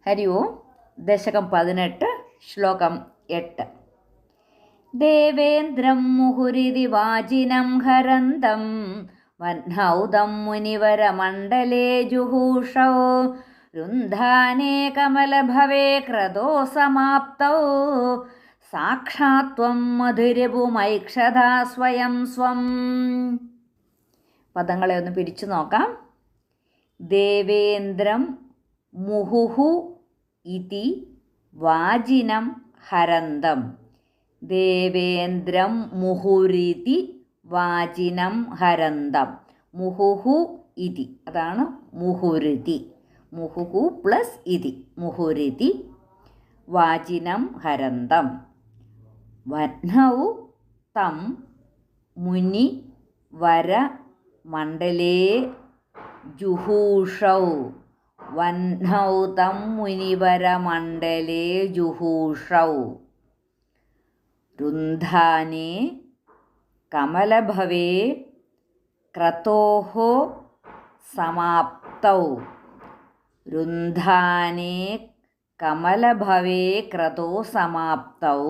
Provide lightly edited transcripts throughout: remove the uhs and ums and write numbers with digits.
ഹരി ഓം. ദശകം 18, ശ്ലോകം 8. ദേവേന്ദ്രം മുഹുരിതി വാജിനം ഹരന്തം വഹ്നൗതം മുനിവരമണ്ഡലേ ജുഹൂഷോ രുന്ധാനേ കമലഭവേ ക്രതോ സമാപ്തൗ സാക്ഷാത്വം മധുരഭുമൈക്ഷതാ സ്വയം സ്വം. പദങ്ങളെ ഒന്ന് പിരിച്ചു നോക്കാം. ദേവേന്ദ്രം മുഹുഹു ഇതി വാജിനം ഹരന്തം. ദേവേന്ദ്രം മുഹുരിതി വാജിനം ഹരന്തം. മുഹുഹു ഇതി, അതാണ് മുഹുരിതി. മുഹുഹു പ്ലസ് ഇതി, മുഹുരിതി വാജിനം ഹരന്തം. വഹ്നൗ തം മുനി വര മണ്ഡലേ ജുഹൂഷൗ. വഹ്നൗ തം മുനിവരമണ്ഡലേ ജുഹൂഷൗ രുന്ധാനേ കമലഭവേ ക്രതോഃ സമാപ്തൗ. രുന്ധാനേ കമലഭവേ ക്രതോ സമാപ്തൗ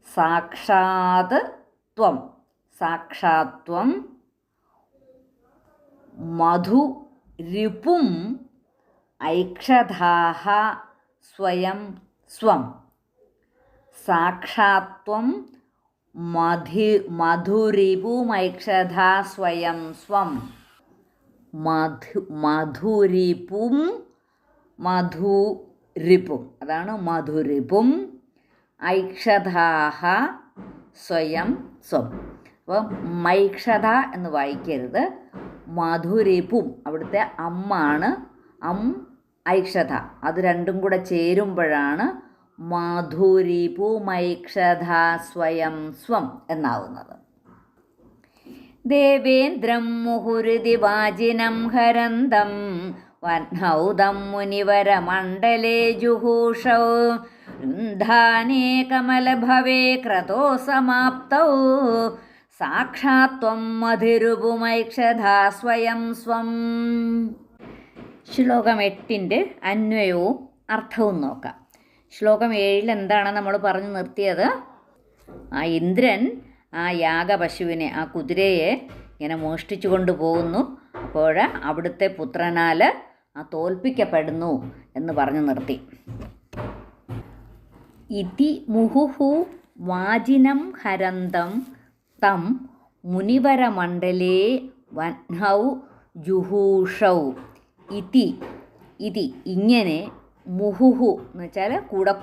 സാക്ഷാത് ത്വം. സാക്ഷാത്വം മധുരിപും ഐക്ഷതാഃ സ്വയം സ്വം. സാക്ഷാത്വം മധുരിപുമൈക്ഷതാ സ്വയം സ്വം. മധുരിപും അതാണ് മധുരിപും ഐക്ഷതാഃ സ്വയം സ്വം. അപ്പം മൈക്ഷത എന്ന് വായിക്കരുത്. മധുരിപും അവിടുത്തെ അമ്മാണ്. ഐക്ഷത, അത് രണ്ടും കൂടെ ചേരുമ്പോഴാണ് മധുരിപുമൈക്ഷതാ സ്വയം സ്വം എന്നാവുന്നത്. ദേവേന്ദ്രം മുഹുരിതി വാജിനം ഹരന്തം വഹ്നൗ തം മുനിവരമണ്ഡലേ ജുഹൂഷൗ രുന്ധാനേ കമലഭവേ ക്രതോ സമാപ്തൗ സാക്ഷാത്വം മധുരിപുമൈക്ഷതാ സ്വയം സ്വം. ശ്ലോകം 8 അന്വയവും അർത്ഥവും നോക്കാം. ശ്ലോകം 7 എന്താണ് നമ്മൾ പറഞ്ഞു നിർത്തിയത്? ആ ഇന്ദ്രൻ ആ യാഗപശുവിനെ, ആ കുതിരയെ ഇങ്ങനെ മോഷ്ടിച്ചു കൊണ്ടുപോകുന്നു. അപ്പോൾ അവിടുത്തെ പുത്രനാൽ തോൽപ്പിക്കപ്പെടുന്നു എന്ന് പറഞ്ഞു നിർത്തി. ഇതി മുഹുഹു വാജിനം ഹരന്തം തം മുനിവരമണ്ഡലേ വഹ്നൗ ജുഹൂഷൗ. ഇതി ഇങ്ങനെ, മുഹുഹു എന്ന് വെച്ചാൽ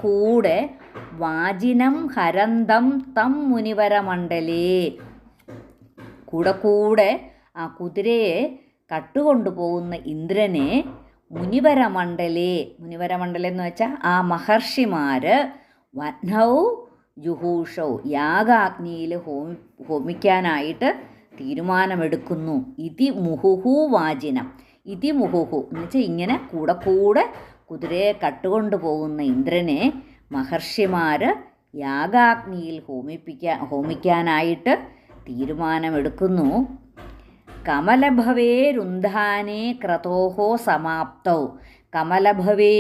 കൂടെ വാജിനം ഹരന്തം തം മുനിവരമണ്ഡലേ, കൂടെ ആ കുതിരയെ കട്ടുകൊണ്ടുപോകുന്ന ഇന്ദ്രനെ മുനിവരമണ്ഡലേ എന്ന് വെച്ചാൽ ആ മഹർഷിമാർ വഹ്നൗ ജുഹൂഷൗ യാഗാഗ്നിയിൽ ഹോമിക്കാനായിട്ട് തീരുമാനമെടുക്കുന്നു. ഇതി മുഹുഹു വാജിനം. ഇതി മുഹുഹു എന്ന് വെച്ചാൽ ഇങ്ങനെ കൂടെ കുതിരയെ കട്ടുകൊണ്ടു പോകുന്ന ഇന്ദ്രനെ മഹർഷിമാർ യാഗാഗ്നിയിൽ ഹോമിക്കാനായിട്ട് തീരുമാനമെടുക്കുന്നു. കമലഭവേ രുന്ധാനേ ക്രതോഃ സമാപ്തൗ. കമലഭവേ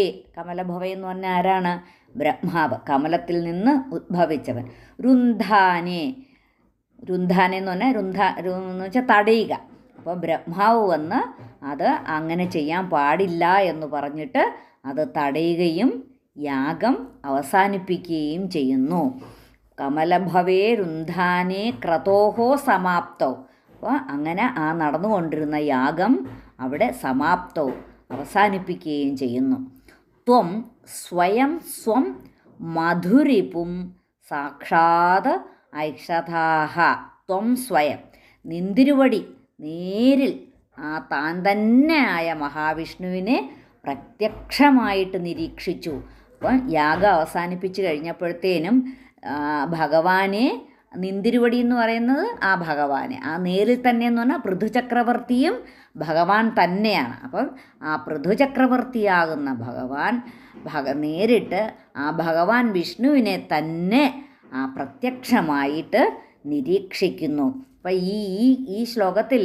എന്ന് പറഞ്ഞാൽ ആരാണ്? ബ്രഹ്മാവ്, കമലത്തിൽ നിന്ന് ഉദ്ഭവിച്ചവൻ. രുന്ധാനേ എന്ന് പറഞ്ഞാൽ എന്ന് വെച്ചാൽ തടയുക. അപ്പോൾ ബ്രഹ്മാവ് വന്ന് അത് അങ്ങനെ ചെയ്യാൻ പാടില്ല എന്ന് പറഞ്ഞിട്ട് അത് തടയുകയും യാഗം അവസാനിപ്പിക്കുകയും ചെയ്യുന്നു. കമലഭവേ രുന്ധാനേ ക്രതോഃ സമാപ്തൗ. അപ്പോൾ അങ്ങനെ ആ നടന്നുകൊണ്ടിരുന്ന യാഗം അവിടെ സമാപ്തൗ അവസാനിപ്പിക്കുകയും ചെയ്യുന്നു. ത്വം സ്വയം സ്വം മധുരിപും സാക്ഷാത് ഐക്ഷതാഃ. ത്വം സ്വയം, നിന്തിരുവടി നേരിൽ ആ താൻ തന്നെയായ മഹാവിഷ്ണുവിനെ പ്രത്യക്ഷമായിട്ട് നിരീക്ഷിച്ചു. അപ്പം യാഗം അവസാനിപ്പിച്ച് കഴിഞ്ഞപ്പോഴത്തേനും ഭഗവാനെ, നിന്തിരുവടി എന്ന് പറയുന്നത് ആ ഭഗവാനെ, ആ നേരിൽ തന്നെ എന്ന് പറഞ്ഞാൽ പൃഥുചക്രവർത്തിയും ഭഗവാൻ തന്നെയാണ്. അപ്പം ആ പൃഥുചക്രവർത്തിയാകുന്ന ഭഗവാൻ നേരിട്ട് ആ ഭഗവാൻ വിഷ്ണുവിനെ തന്നെ ആ പ്രത്യക്ഷമായിട്ട് നിരീക്ഷിക്കുന്നു. അപ്പം ഈ ശ്ലോകത്തിൽ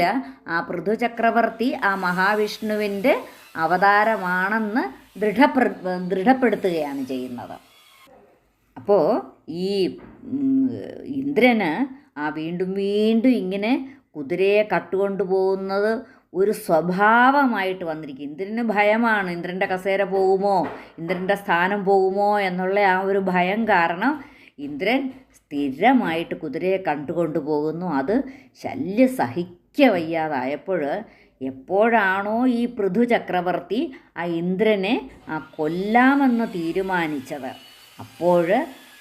ആ പൃഥുചക്രവർത്തി ആ മഹാവിഷ്ണുവിൻ്റെ അവതാരമാണെന്ന് ദൃഢപ്പെടുത്തുകയാണ് ചെയ്യുന്നത്. അപ്പോൾ ഈ ഇന്ദ്രന് വീണ്ടും വീണ്ടും ഇങ്ങനെ കുതിരയെ കട്ടുകൊണ്ടു പോകുന്നത് ഒരു സ്വഭാവമായിട്ട് വന്നിരിക്കും. ഇന്ദ്രന് ഭയമാണ്, ഇന്ദ്രൻ്റെ കസേര പോകുമോ, ഇന്ദ്രൻ്റെ സ്ഥാനം പോകുമോ എന്നുള്ള ആ ഒരു ഭയം കാരണം ഇന്ദ്രൻ സ്ഥിരമായിട്ട് കുതിരയെ കണ്ടുകൊണ്ടു പോകുന്നു. അത് ശല്യം വയ്യാതായപ്പോൾ എപ്പോഴാണോ ഈ പൃഥു ചക്രവർത്തി ആ ഇന്ദ്രനെ കൊല്ലാമെന്ന് തീരുമാനിച്ചത്, അപ്പോൾ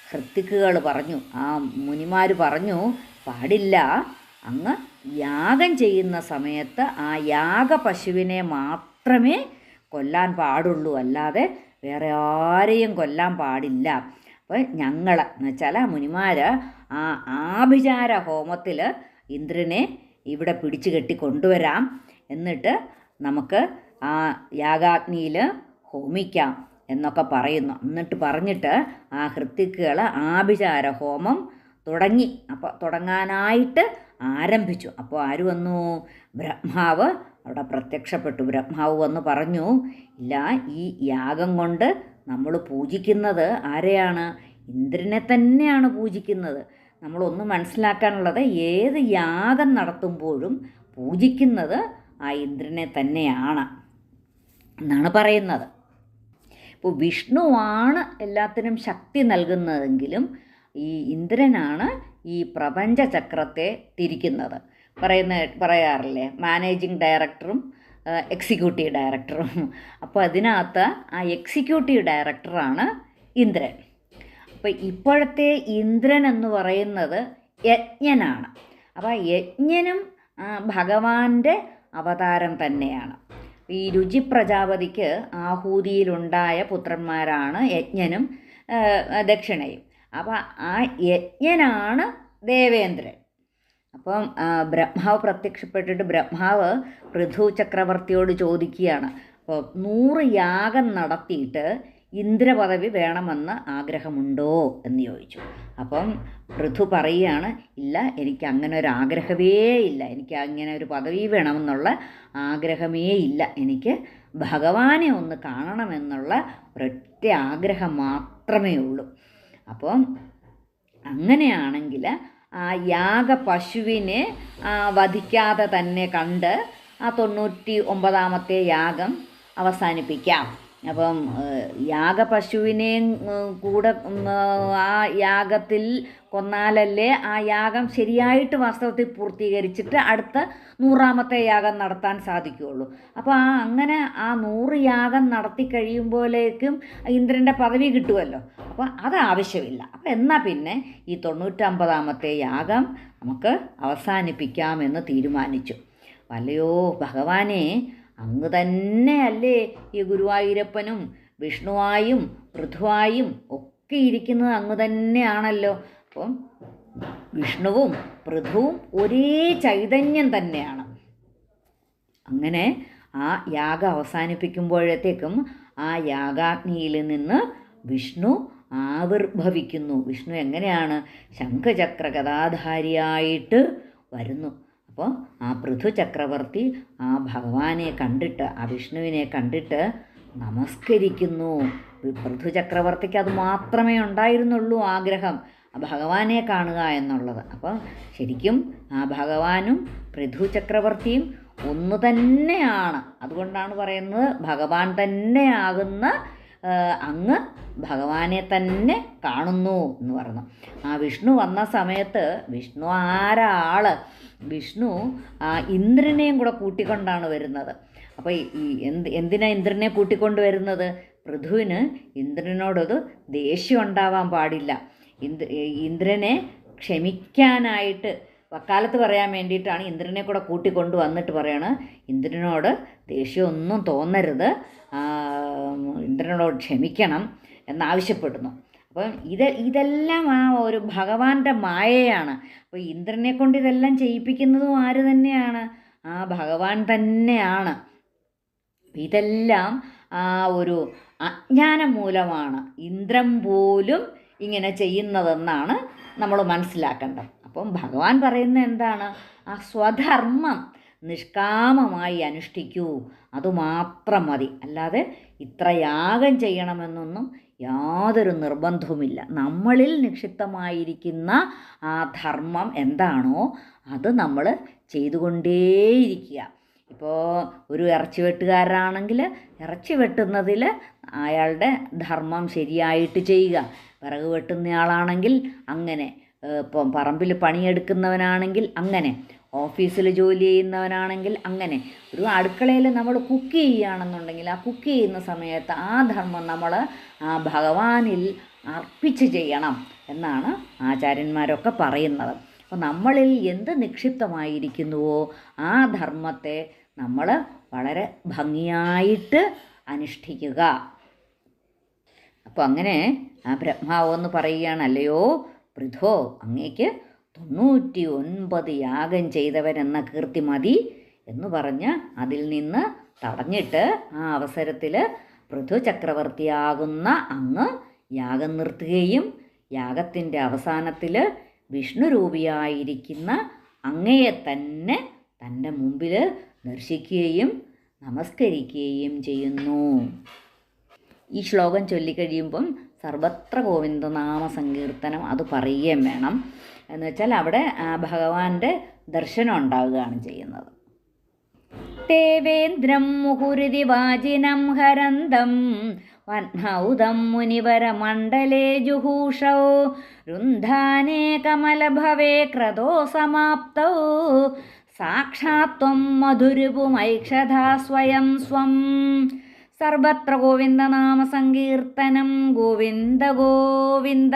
ഹൃത്തിക്കുകൾ പറഞ്ഞു, ആ മുനിമാർ പറഞ്ഞു, പാടില്ല, അങ്ങ് യാഗം ചെയ്യുന്ന സമയത്ത് ആ യാഗപശുവിനെ മാത്രമേ കൊല്ലാൻ പാടുള്ളൂ, അല്ലാതെ വേറെ ആരെയും കൊല്ലാൻ പാടില്ല. അപ്പോൾ ഞങ്ങൾ എന്ന് വെച്ചാൽ മുനിമാർ ആ ആഭിചാര ഹോമത്തിൽ ഇന്ദ്രനെ ഇവിടെ പിടിച്ചു കെട്ടി കൊണ്ടുവരാം, എന്നിട്ട് നമുക്ക് ആ യാഗാഗ്നിയിൽ ഹോമിക്കാം എന്നൊക്കെ പറയുന്നു. എന്നിട്ട് പറഞ്ഞിട്ട് ആ ഹൃത്തിക്കുകൾ ആഭിചാര ഹോമം തുടങ്ങി. അപ്പോൾ തുടങ്ങാനായിട്ട് ആരംഭിച്ചു. അപ്പോൾ ആര് വന്നു? ബ്രഹ്മാവ് അവിടെ പ്രത്യക്ഷപ്പെട്ടു. ബ്രഹ്മാവ് വന്ന് പറഞ്ഞു, ഇല്ല, ഈ യാഗം കൊണ്ട് നമ്മൾ പൂജിക്കുന്നത് ആരെയാണ്? ഇന്ദ്രനെ തന്നെയാണ് പൂജിക്കുന്നത്. നമ്മളൊന്ന് മനസ്സിലാക്കാനുള്ളത്, ഏത് യാഗം നടത്തുമ്പോഴും പൂജിക്കുന്നത് ആ ഇന്ദ്രനെ തന്നെയാണ് എന്നാണ് പറയുന്നത്. ഇപ്പോൾ വിഷ്ണുവാണ് എല്ലാത്തിനും ശക്തി നൽകുന്നതെങ്കിലും ഈ ഇന്ദ്രനാണ് ഈ പ്രപഞ്ചചക്രത്തെ തിരിക്കുന്നത്. പറയാറില്ലേ, മാനേജിങ് ഡയറക്ടറും എക്സിക്യൂട്ടീവ് ഡയറക്ടറും. അപ്പോൾ അതിനകത്ത് ആ എക്സിക്യൂട്ടീവ് ഡയറക്ടറാണ് ഇന്ദ്രൻ. അപ്പോൾ ഇപ്പോഴത്തെ ഇന്ദ്രൻ എന്ന് പറയുന്നത് യജ്ഞനാണ്. അപ്പോൾ യജ്ഞനും ഭഗവാന്റെ അവതാരം തന്നെയാണ്. ഈ രുചി പ്രജാപതിക്ക് ആഹൂതിയിലുണ്ടായ പുത്രന്മാരാണ് യജ്ഞനും ദക്ഷിണയും. അപ്പോൾ ആ യജ്ഞനാണ് ദേവേന്ദ്രൻ. അപ്പം ബ്രഹ്മാവ് പ്രത്യക്ഷപ്പെട്ടിട്ട് ബ്രഹ്മാവ് പൃഥു ചക്രവർത്തിയോട് ചോദിക്കുകയാണ്, അപ്പോൾ 100 യാഗം നടത്തിയിട്ട് ഇന്ദ്രപദവി വേണമെന്ന് ആഗ്രഹമുണ്ടോ എന്ന് ചോദിച്ചു. അപ്പം പൃഥു പറയുകയാണ്, ഇല്ല, എനിക്ക് അങ്ങനെ ഒരു ആഗ്രഹമേ ഇല്ല, എനിക്ക് അങ്ങനെ ഒരു പദവി വേണമെന്നുള്ള ആഗ്രഹമേ ഇല്ല, എനിക്ക് ഭഗവാനെ ഒന്ന് കാണണമെന്നുള്ള ഒരൊറ്റ ആഗ്രഹം മാത്രമേ ഉള്ളൂ. അപ്പം അങ്ങനെയാണെങ്കിൽ ആ യാഗപശുവിനെ വധിക്കാതെ തന്നെ കണ്ട് ആ 99ാമത്തെ യാഗം അവസാനിപ്പിക്കാം. അപ്പം യാഗപശുവിനെയും കൂടെ ആ യാഗത്തിൽ കൊന്നാലല്ലേ ആ യാഗം ശരിയായിട്ട് വാസ്തവത്തിൽ പൂർത്തീകരിച്ചിട്ട് അടുത്ത 100ാമത്തെ യാഗം നടത്താൻ സാധിക്കുകയുള്ളൂ. അപ്പോൾ അങ്ങനെ ആ 100 യാഗം നടത്തി കഴിയുമ്പോഴേക്കും ഇന്ദ്രൻ്റെ പദവി കിട്ടുമല്ലോ. അപ്പോൾ അത് ആവശ്യമില്ല. അപ്പോൾ എന്നാൽ പിന്നെ ഈ 99ാമത്തെ യാഗം നമുക്ക് അവസാനിപ്പിക്കാമെന്ന് തീരുമാനിച്ചു. അല്ലയോ ഭഗവാനെ, അങ്ങ് തന്നെയല്ലേ ഈ ഗുരുവായൂരപ്പനും വിഷ്ണുവായും പൃഥുവായും ഒക്കെ ഇരിക്കുന്നത് അങ്ങ് തന്നെയാണല്ലോ. അപ്പം വിഷ്ണുവും പൃഥുവും ഒരേ ചൈതന്യം തന്നെയാണ്. അങ്ങനെ ആ യാഗം അവസാനിപ്പിക്കുമ്പോഴത്തേക്കും ആ യാഗാഗ്നിയിൽ നിന്ന് വിഷ്ണു ആവിർഭവിക്കുന്നു. വിഷ്ണു എങ്ങനെയാണ്? ശംഖചക്ര ഗദാധാരിയായിട്ട് വരുന്നു. അപ്പോൾ ആ പൃഥു ചക്രവർത്തി ആ ഭഗവാനെ കണ്ടിട്ട്, ആ വിഷ്ണുവിനെ കണ്ടിട്ട് നമസ്കരിക്കുന്നു. പൃഥു ചക്രവർത്തിക്ക് അത് മാത്രമേ ഉണ്ടായിരുന്നുള്ളൂ ആഗ്രഹം, ആ ഭഗവാനെ കാണുക എന്നുള്ളത്. അപ്പോൾ ശരിക്കും ആ ഭഗവാനും പൃഥു ചക്രവർത്തിയും ഒന്ന് തന്നെയാണ്. അതുകൊണ്ടാണ് പറയുന്നത്, ഭഗവാൻ തന്നെയാകുന്ന അങ്ങ് ഭഗവാനെ തന്നെ കാണുന്നു എന്ന് പറഞ്ഞു. ആ വിഷ്ണു വന്ന സമയത്ത് വിഷ്ണു ആരാള്? വിഷ്ണു ഇന്ദ്രനെയും കൂടെ കൂട്ടിക്കൊണ്ടാണ് വരുന്നത്. അപ്പോൾ ഈ എന്തിനാ ഇന്ദ്രനെ കൂട്ടിക്കൊണ്ട് വരുന്നത്? പൃഥുവിന് ഇന്ദ്രനോടൊരു ദേഷ്യം ഉണ്ടാവാൻ പാടില്ല. ഇന്ദ്രനെ ക്ഷമിക്കാനായിട്ട് വക്കാലത്ത് പറയാൻ വേണ്ടിയിട്ടാണ് ഇന്ദ്രനെ കൂടെ കൂട്ടിക്കൊണ്ട് വന്നിട്ട് പറയാണ്, ഇന്ദ്രനോട് ദേഷ്യമൊന്നും തോന്നരുത്, ഇന്ദ്രനോട് ക്ഷമിക്കണം എന്നാവശ്യപ്പെടുന്നു. അപ്പം ഇതെല്ലാം ആ ഒരു ഭഗവാന്റെ മായയാണ്. അപ്പോൾ ഇന്ദ്രനെ കൊണ്ട് ഇതെല്ലാം ചെയ്യിപ്പിക്കുന്നതും ആര് തന്നെയാണ്? ആ ഭഗവാൻ തന്നെയാണ്. ഇതെല്ലാം ആ ഒരു അജ്ഞാനം മൂലമാണ് ഇന്ദ്രൻ പോലും ഇങ്ങനെ ചെയ്യുന്നതെന്നാണ് നമ്മൾ മനസ്സിലാക്കേണ്ടത്. അപ്പം ഭഗവാൻ പറയുന്നത് എന്താണ്? ആ സ്വധർമ്മം നിഷ്കാമമായി അനുഷ്ഠിക്കൂ, അതുമാത്രം മതി. അല്ലാതെ ഇത്ര യാഗം ചെയ്യണമെന്നൊന്നും യാതൊരു നിർബന്ധവുമില്ല. നമ്മളിൽ നിക്ഷിപ്തമായിരിക്കുന്ന ആ ധർമ്മം എന്താണോ അത് നമ്മൾ ചെയ്തുകൊണ്ടേയിരിക്കുക. ഇപ്പോൾ ഒരു ഇറച്ചി വെട്ടുകാരനാണെങ്കിൽ ഇറച്ചി വെട്ടുന്നതിൽ അയാളുടെ ധർമ്മം ശരിയായിട്ട് ചെയ്യുക. വിറക് വെട്ടുന്നയാളാണെങ്കിൽ അങ്ങനെ, ഇപ്പം പറമ്പിൽ പണിയെടുക്കുന്നവനാണെങ്കിൽ അങ്ങനെ, ഓഫീസിൽ ജോലി ചെയ്യുന്നവനാണെങ്കിൽ അങ്ങനെ, ഒരു അടുക്കളയിൽ നമ്മൾ കുക്ക് ചെയ്യുകയാണെന്നുണ്ടെങ്കിൽ ആ കുക്ക് ചെയ്യുന്ന സമയത്ത് ആ ധർമ്മം നമ്മൾ ആ ഭഗവാനിൽ അർപ്പിച്ച് ചെയ്യണം എന്നാണ് ആചാര്യന്മാരൊക്കെ പറയുന്നത്. അപ്പോൾ നമ്മളിൽ എന്ത് നിക്ഷിപ്തമായിരിക്കുന്നുവോ ആ ധർമ്മത്തെ നമ്മൾ വളരെ ഭംഗിയായിട്ട് അനുഷ്ഠിക്കുക. അപ്പോൾ അങ്ങനെ ആ ബ്രഹ്മാവെന്ന് പറയുകയാണ്, അല്ലയോ പൃഥോ, അങ്ങേക്ക് 99 യാഗം ചെയ്തവരെന്ന കീർത്തി മതി എന്ന് പറഞ്ഞ് അതിൽ നിന്ന് തടഞ്ഞിട്ട് ആ അവസരത്തിൽ പൃഥു ചക്രവർത്തിയാകുന്ന അങ്ങ് യാഗം നിർത്തുകയും യാഗത്തിൻ്റെ അവസാനത്തിൽ വിഷ്ണുരൂപിയായിരിക്കുന്ന അങ്ങയെ തന്നെ തൻ്റെ മുമ്പിൽ ദർശിക്കുകയും നമസ്കരിക്കുകയും ചെയ്യുന്നു. ഈ ശ്ലോകം ചൊല്ലിക്കഴിയുമ്പം സർവത്ര ഗോവിന്ദനാമ സങ്കീർത്തനം അത് പറയുകയും വേണം. എന്ന് വെച്ചാൽ അവിടെ ഭഗവാന്റെ ദർശനം ഉണ്ടാവുകയാണ് ചെയ്യുന്നത്. ദേവേന്ദ്രം മുഹുരിതി വാജിനം ഹരന്തം വഹ്നൗദം മുനിവരമണ്ഡലേ ജുഹൂഷൗ രുന്ധാനേ കമലഭവേ ക്രതോ സമാപ്തൗ സാക്ഷാത്വം മധുരിപുമൈക്ഷതാ സ്വയം സ്വം. സർവത്ര ഗോവിന്ദനാമ സങ്കീർത്തനം. ഗോവിന്ദ ഗോവിന്ദ.